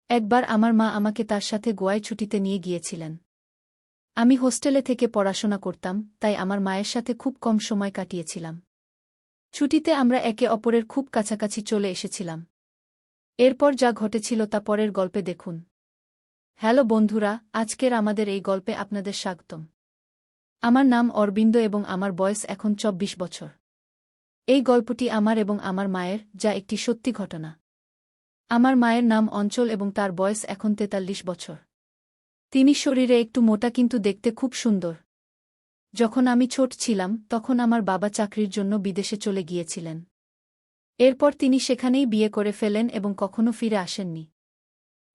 একবার আমার মা আমাকে তার সাথে গোয়ায় ছুটিতে নিয়ে গিয়েছিলেন। আমি হোস্টেলে থেকে পড়াশোনা করতাম, তাই আমার মায়ের সাথে খুব কম সময় কাটিয়েছিলাম। ছুটিতে আমরা একে অপরের খুব কাছাকাছি চলে এসেছিলাম। এরপর যা ঘটেছিল তা পরের গল্পে দেখুন। হ্যালো বন্ধুরা, আজকের আমাদের এই গল্পে আপনাদের স্বাগতম। আমার নাম অরবিন্দ এবং আমার বয়স এখন ২৪ বছর। এই গল্পটি আমার এবং আমার মায়ের, যা একটি সত্যি ঘটনা। আমার মায়ের নাম অঞ্চল এবং তার বয়স এখন ৪৩ বছর। তিনি শরীরে একটু মোটা কিন্তু দেখতে খুব সুন্দর। যখন আমি ছোট ছিলাম তখন আমার বাবা চাকরির জন্য বিদেশে চলে গিয়েছিলেন। এরপর তিনি সেখানেই বিয়ে করে ফেলেন এবং কখনো ফিরে আসেননি।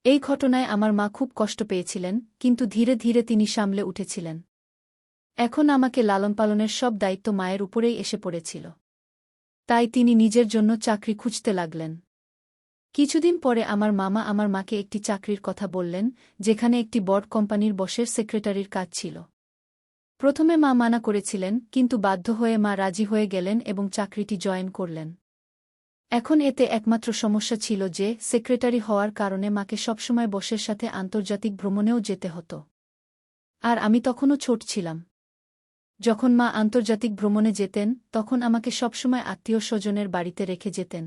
এই ঘটনায় আমার মা খুব কষ্ট পেয়েছিলেন, কিন্তু ধীরে ধীরে তিনি সামলে উঠেছিলেন। এখন আমাকে লালনপালনের সব দায়িত্ব মায়ের উপরেই এসে পড়েছিল। তাই তিনি নিজের জন্য চাকরি খুঁজতে লাগলেন। কিছুদিন পরে আমার মামা আমার মাকে একটি চাকরির কথা বললেন, যেখানে একটি বড় কোম্পানির বসের সেক্রেটারির কাজ ছিল। প্রথমে মা মানা করেছিলেন, কিন্তু বাধ্য হয়ে মা রাজি হয়ে গেলেন এবং চাকরিটি জয়েন করলেন। এখন এতে একমাত্র সমস্যা ছিল যে সেক্রেটারি হওয়ার কারণে মাকে সবসময় বসের সাথে আন্তর্জাতিক ভ্রমণেও যেতে হতো। আর আমি তখনও ছোট ছিলাম। যখন মা আন্তর্জাতিক ভ্রমণে যেতেন তখন আমাকে সবসময় আত্মীয়-স্বজনের বাড়িতে রেখে যেতেন।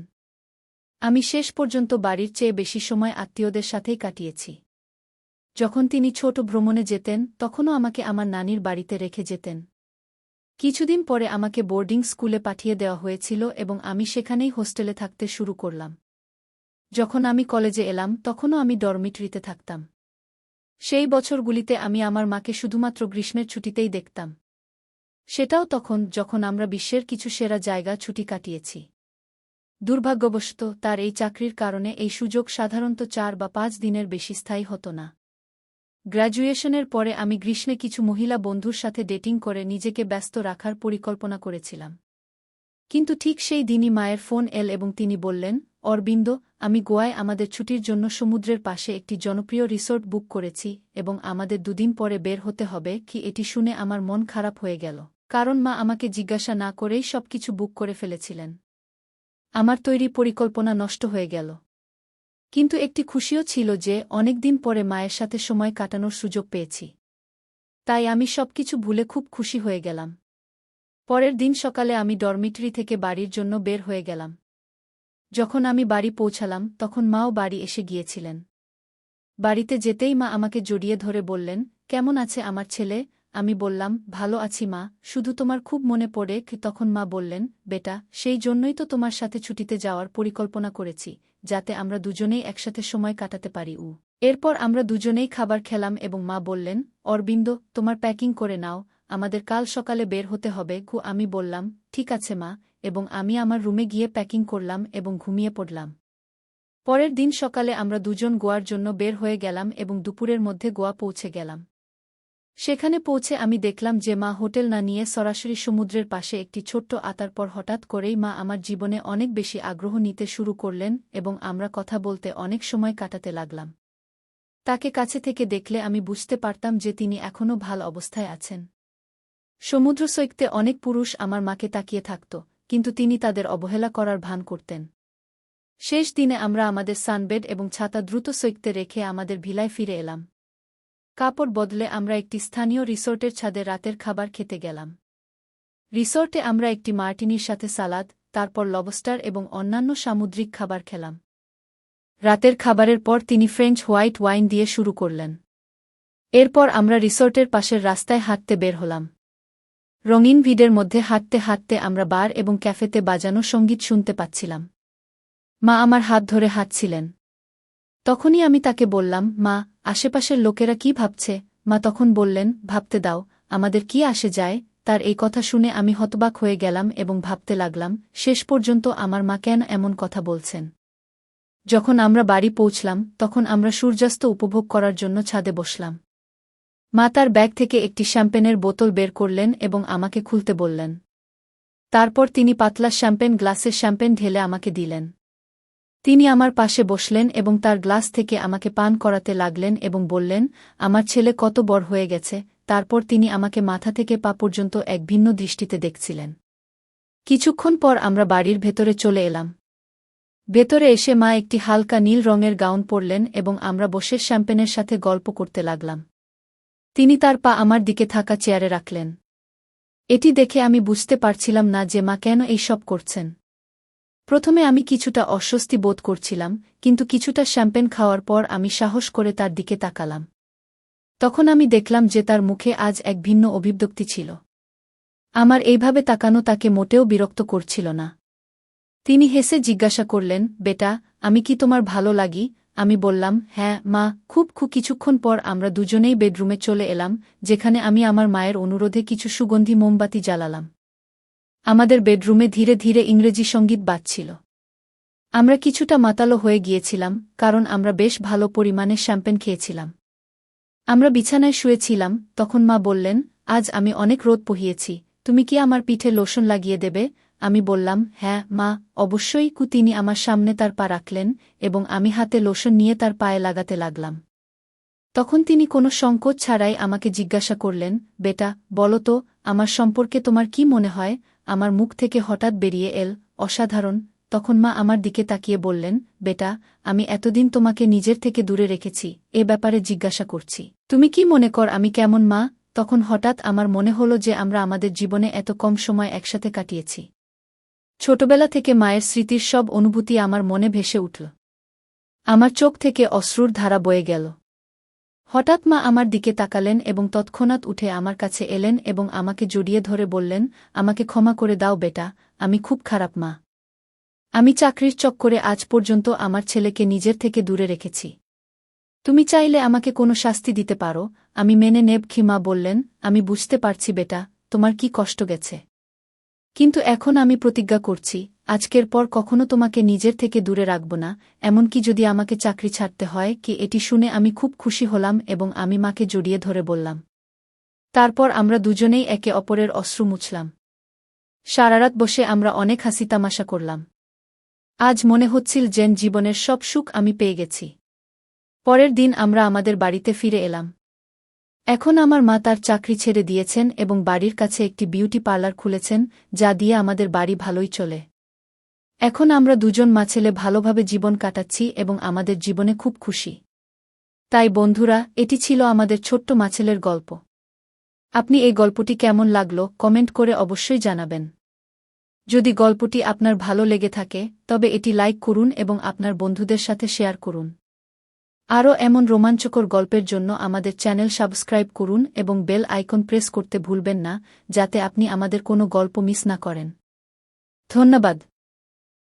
আমি শেষ পর্যন্ত বাড়ির চেয়ে বেশি সময় আত্মীয়দের সাথেই কাটিয়েছি। যখন তিনি ছোট ভ্রমণে যেতেন তখনও আমাকে আমার নানির বাড়িতে রেখে যেতেন। কিছুদিন পরে আমাকে বোর্ডিং স্কুলে পাঠিয়ে দেওয়া হয়েছিল এবং আমি সেখানেই হোস্টেলে থাকতে শুরু করলাম। যখন আমি কলেজে এলাম তখনও আমি ডরমিটরিতে থাকতাম। সেই বছরগুলিতে আমি আমার মাকে শুধুমাত্র গ্রীষ্মের ছুটিতেই দেখতাম। সেটাও তখন যখন আমরা বিশ্বের কিছু সেরা জায়গা ছুটি কাটিয়েছি। দুর্ভাগ্যবশত তার এই চাকরির কারণে এই সুযোগ সাধারণত ৪ বা ৫ দিনের বেশি স্থায়ী হতো না। গ্র্যাজুয়েশনের পরে আমি গ্রীষ্মে কিছু মহিলা বন্ধুর সাথে ডেটিং করে নিজেকে ব্যস্ত রাখার পরিকল্পনা করেছিলাম। কিন্তু ঠিক সেই দিনই মায়ের ফোন এল এবং তিনি বললেন, অরবিন্দ, আমি গোয়ায় আমাদের ছুটির জন্য সমুদ্রের পাশে একটি জনপ্রিয় রিসোর্ট বুক করেছি এবং আমাদের ২ দিন পরে বের হতে হবে। কি এটি শুনে আমার মন খারাপ হয়ে গেল, কারণ মা আমাকে জিজ্ঞাসা না করেই সবকিছু বুক করে ফেলেছিলেন। আমার তৈরি পরিকল্পনা নষ্ট হয়ে গেল। কিন্তু একটি খুশিও ছিল যে অনেকদিন পরে মায়ের সাথে সময় কাটানোর সুযোগ পেয়েছি। তাই আমি সবকিছু ভুলে খুব খুশি হয়ে গেলাম। পরের দিন সকালে আমি ডরমিটরি থেকে বাড়ির জন্য বের হয়ে গেলাম। যখন আমি বাড়ি পৌঁছালাম তখন মাও বাড়ি এসে গিয়েছিলেন। বাড়িতে যেতেই মা আমাকে জড়িয়ে ধরে বললেন, কেমন আছে আমার ছেলে? আমি বললাম, ভালো আছি মা, শুধু তোমার খুব মনে পড়ে। তখন মা বললেন, বেটা, সেই জন্যই তো তোমার সাথে ছুটিতে যাওয়ার পরিকল্পনা করেছি, যাতে আমরা দুজনেই একসাথে সময় কাটাতে পারি। এরপর আমরা দুজনেই খাবার খেলাম এবং মা বললেন, অরবিন্দ, তোমার প্যাকিং করে নাও, আমাদের কাল সকালে বের হতে হবে। আমি বললাম, ঠিক আছে মা, এবং আমি আমার রুমে গিয়ে প্যাকিং করলাম এবং ঘুমিয়ে পড়লাম। পরের দিন সকালে আমরা দুজন গোয়ার জন্য বের হয়ে গেলাম এবং দুপুরের মধ্যে গোয়া পৌঁছে গেলাম। সেখানে পৌঁছে আমি দেখলাম যে মা হোটেল না নিয়ে সরাসরি সমুদ্রের পাশে একটি ছোট্ট আতার পর হঠাৎ করেই মা আমার জীবনে অনেক বেশি আগ্রহ নিতে শুরু করলেন এবং আমরা কথা বলতে অনেক সময় কাটাতে লাগলাম। তাকে কাছে থেকে দেখলে আমি বুঝতে পারতাম যে তিনি এখনও ভাল অবস্থায় আছেন। সমুদ্র সৈকতে অনেক পুরুষ আমার মাকে তাকিয়ে থাকত, কিন্তু তিনি তাদের অবহেলা করার ভান করতেন। শেষ দিনে আমরা আমাদের সানবেড এবং ছাতা দ্রুত সৈকতে রেখে আমাদের ভিলায় ফিরে এলাম। কাপড় বদলে আমরা একটি স্থানীয় রিসোর্টের ছাদে রাতের খাবার খেতে গেলাম। রিসোর্টে আমরা একটি মার্টিনির সাথে সালাদ, তারপর লবস্টার এবং অন্যান্য সামুদ্রিক খাবার খেলাম। রাতের খাবারের পর তিনি ফ্রেঞ্চ হোয়াইট ওয়াইন দিয়ে শুরু করলেন। এরপর আমরা রিসোর্টের পাশের রাস্তায় হাঁটতে বের হলাম। রঙিন ভিড়ের মধ্যে হাঁটতে হাঁটতে আমরা বার এবং ক্যাফেতে বাজানো সঙ্গীত শুনতে পাচ্ছিলাম। মা আমার হাত ধরে হাঁটছিলেন। তখনই আমি তাকে বললাম, মা, আশেপাশের লোকেরা কি ভাবছে? মা তখন বললেন, ভাবতে দাও, আমাদের কি আসে যায়? তার এই কথা শুনে আমি হতবাক হয়ে গেলাম এবং ভাবতে লাগলাম, শেষ পর্যন্ত আমার মা কেন এমন কথা বলছেন। যখন আমরা বাড়ি পৌঁছলাম তখন আমরা সূর্যাস্ত উপভোগ করার জন্য ছাদে বসলাম। মা তার ব্যাগ থেকে একটি শ্যাম্পেনের বোতল বের করলেন এবং আমাকে খুলতে বললেন। তারপর তিনি পাতলা শ্যাম্পেন গ্লাসে শ্যাম্পেন ঢেলে আমাকে দিলেন। তিনি আমার পাশে বসলেন এবং তার গ্লাস থেকে আমাকে পান করাতে লাগলেন এবং বললেন, আমার ছেলে কত বড় হয়ে গেছে। তারপর তিনি আমাকে মাথা থেকে পা পর্যন্ত এক ভিন্ন দৃষ্টিতে দেখছিলেন। কিছুক্ষণ পর আমরা বাড়ির ভেতরে চলে এলাম। ভেতরে এসে মা একটি হালকা নীল রঙের গাউন পরলেন এবং আমরা বসে শ্যাম্পেনের সাথে গল্প করতে লাগলাম। তিনি তার পা আমার দিকে থাকা চেয়ারে রাখলেন। এটি দেখে আমি বুঝতে পারছিলাম না যে মা কেন এই সব করছেন। প্রথমে আমি কিছুটা অস্বস্তি বোধ করছিলাম, কিন্তু কিছুটা শ্যাম্পেন খাওয়ার পর আমি সাহস করে তার দিকে তাকালাম। তখন আমি দেখলাম যে তার মুখে আজ এক ভিন্ন অভিব্যক্তি ছিল। আমার এইভাবে তাকানো তাকে মোটেও বিরক্ত করছিল না। তিনি হেসে জিজ্ঞাসা করলেন, বেটা, আমি কি তোমার ভালো লাগি? আমি বললাম, হ্যাঁ মা। খুব কিছুক্ষণ পর আমরা দুজনেই বেডরুমে চলে এলাম, যেখানে আমি আমার মায়ের অনুরোধে কিছু সুগন্ধি মোমবাতি জ্বালালাম। আমাদের বেডরুমে ধীরে ধীরে ইংরেজি সঙ্গীত বাজছিল। আমরা কিছুটা মাতালো হয়ে গিয়েছিলাম, কারণ আমরা বেশ ভালো পরিমাণে শ্যাম্পেন খেয়েছিলাম। আমরা বিছানায় শুয়েছিলাম, তখন মা বললেন, আজ আমি অনেক রোদ পোহিয়েছি, তুমি কি আমার পিঠে লোশন লাগিয়ে দেবে? আমি বললাম, হ্যাঁ মা, অবশ্যই। তিনি আমার সামনে তার পা রাখলেন এবং আমি হাতে লোশন নিয়ে তার পায়ে লাগাতে লাগলাম। তখন তিনি কোনো সংকোচ ছাড়াই আমাকে জিজ্ঞাসা করলেন, বেটা, বলো তো, আমার সম্পর্কে তোমার কি মনে হয়? আমার মুখ থেকে হঠাৎ বেরিয়ে এল, অসাধারণ। তখন মা আমার দিকে তাকিয়ে বললেন, বেটা, আমি এতদিন তোমাকে নিজের থেকে দূরে রেখেছি, এ ব্যাপারে জিজ্ঞাসা করছি। তুমি কি মনে কর আমি কেমন মা? তখন হঠাৎ আমার মনে হল যে আমরা আমাদের জীবনে এত কম সময় একসাথে কাটিয়েছি। ছোটবেলা থেকে মায়ের স্মৃতির সব অনুভূতি আমার মনে ভেসে উঠল। আমার চোখ থেকে অশ্রুর ধারা বয়ে গেল। হঠাৎ মা আমার দিকে তাকালেন এবং তৎক্ষণাৎ উঠে আমার কাছে এলেন এবং আমাকে জড়িয়ে ধরে বললেন, আমাকে ক্ষমা করে দাও বেটা, আমি খুব খারাপ মা। আমি চাকরির চক্করে আজ পর্যন্ত আমার ছেলেকে নিজের থেকে দূরে রেখেছি। তুমি চাইলে আমাকে কোনো শাস্তি দিতে পারো, আমি মেনে নেব। মা বললেন, আমি বুঝতে পারছি বেটা, তোমার কি কষ্ট গেছে। কিন্তু এখন আমি প্রতিজ্ঞা করছি, আজকের পর কখনো তোমাকে নিজের থেকে দূরে রাখব না, এমনকি যদি আমাকে চাকরি ছাড়তে হয়। এটি শুনে আমি খুব খুশি হলাম এবং আমি মাকে জড়িয়ে ধরে বললাম। তারপর আমরা দুজনেই একে অপরের অশ্রু মুছলাম। সারারাত বসে আমরা অনেক হাসি তামাশা করলাম। আজ মনে হচ্ছিল যেন জীবনের সব সুখ আমি পেয়ে গেছি। পরের দিন আমরা আমাদের বাড়িতে ফিরে এলাম। এখন আমার মা তার চাকরি ছেড়ে দিয়েছেন এবং বাড়ির কাছে একটি বিউটি পার্লার খুলেছেন, যা দিয়ে আমাদের বাড়ি ভালোই চলে। এখন আমরা দুজন মা ছেলে ভালোভাবে জীবন কাটাচ্ছি এবং আমাদের জীবনে খুব খুশি। তাই বন্ধুরা, এটি ছিল আমাদের ছোট্ট মাছেলের গল্প। আপনি এই গল্পটি কেমন লাগলো কমেন্ট করে অবশ্যই জানাবেন। যদি গল্পটি আপনার ভালো লেগে থাকে, তবে এটি লাইক করুন এবং আপনার বন্ধুদের সাথে শেয়ার করুন। আরও এমন রোমাঞ্চকর গল্পের জন্য আমাদের চ্যানেল সাবস্ক্রাইব করুন এবং বেল আইকন প্রেস করতে ভুলবেন না, যাতে আপনি আমাদের কোনো গল্প মিস না করেন। ধন্যবাদ।